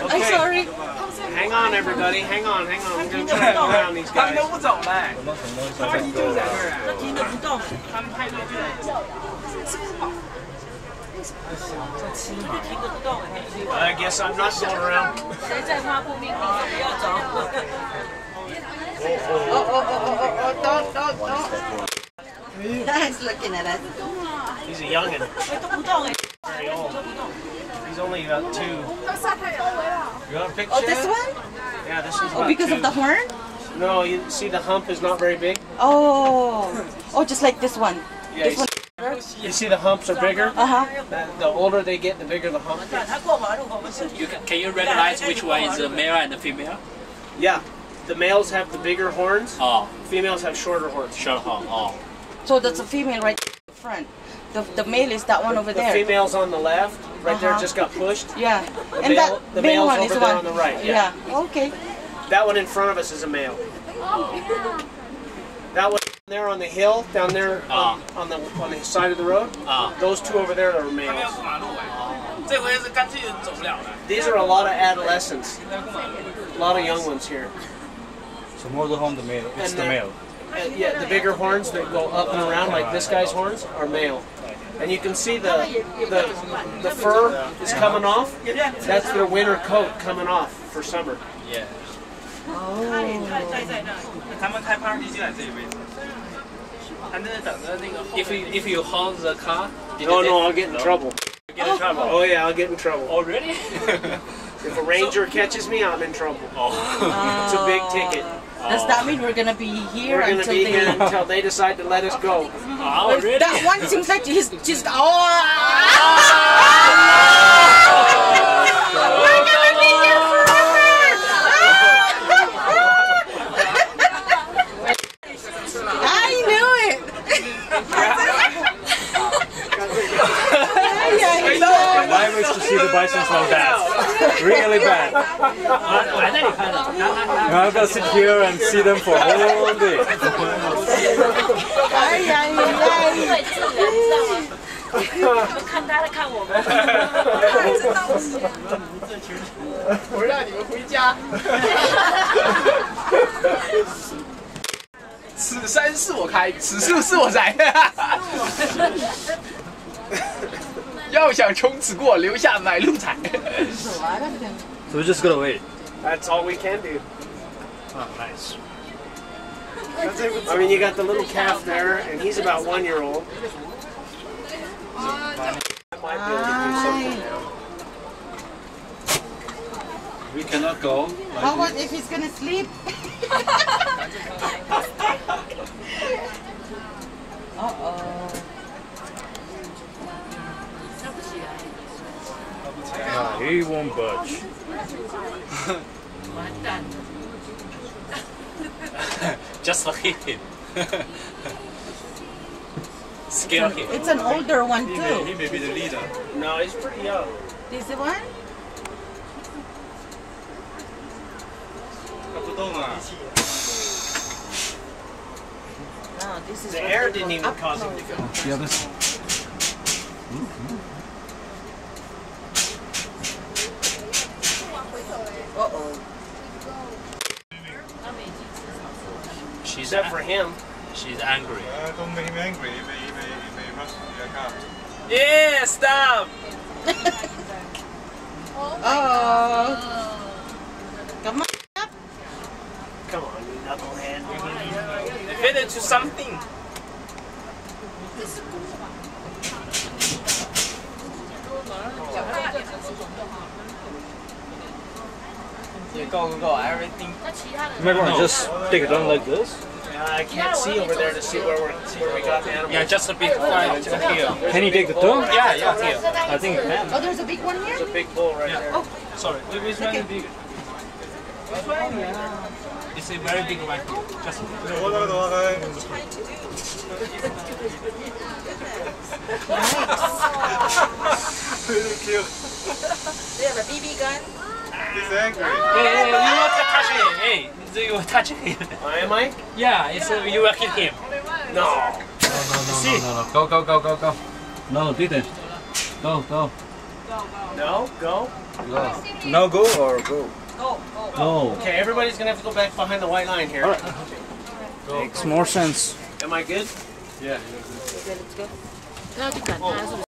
I'm sorry. Hang on, everybody. Hang on. I'm going to try to go around these guys. I guess I'm not going around. He's looking at us. He's a youngin'. Very old. He's only about 2. You want a picture? Oh, this one? Yeah, this is. Oh, because 2. of the horn? No, you see the hump is not very big. Oh, just like this one. Yeah, this one. You see the humps are bigger. The older they get, the bigger the hump gets. Can you recognize which one is the male and the female? Yeah, the males have the bigger horns. Oh, females have shorter horns. short horn. Oh. So that's a female right in the front. The male is that one over there. The female's on the left, right there, just got pushed. Yeah. And the male's one over there on the right. Yeah. Okay. That one in front of us is a male. That one there on the hill, down there on the side of the road. Those 2 over there are males. These are a lot of adolescents. A lot of young ones here. So more the home the male. It's the male. Yeah, the bigger horns that go up and around like this guy's horns are male. And you can see the fur is coming off. That's their winter coat coming off for summer. Yeah. If you hold the car, no, I'll get in trouble. Get in trouble. Oh yeah, I'll get in trouble. Already? If a ranger catches me, I'm in trouble. It's a big ticket. Does that mean we're gonna be here We're gonna until be they... here until they decide to let us go. Already? That one seems like he's just... We're gonna be here forever! I knew it! I wish to see the bison so bad. Really bad. I'm gonna sit here and see them for a whole day. So we're just gonna wait. That's all we can do. Oh, nice. I mean, you got the little calf there, and he's about 1 year old. I might be able to do something now. We cannot go. How about if he's gonna sleep? He won't budge. Just hit him. Scare him. It's an older one too. He may be the leader. No, he's pretty young. This one? No, this is The air didn't even cause him to go. Yeah, this. Except for him. She's angry. Don't make him angry. He may rush your car. Yeah, stop! Come on. Come on, you knucklehead. Fit it to something. Go, everything. Maybe just take it down like this. I can't see over there to see where we got the animals. Yeah, just a big one here. Can he take the turn? Yeah, here. I think he can. Oh, there's a big one here? There's a big bull right there. Oh, Sorry, which one is big? It's a very big one. Just. they have a BB gun? He's angry. Yeah, you will touch him. Hey, you will touch him. Am I? Yeah, it's you will hit him. No. No. Go. No, didn't. Go. No. Go. No go or go? Go. Okay, everybody's gonna have to go back behind the white line here. Makes more sense. Am I good? Yeah. Let's go.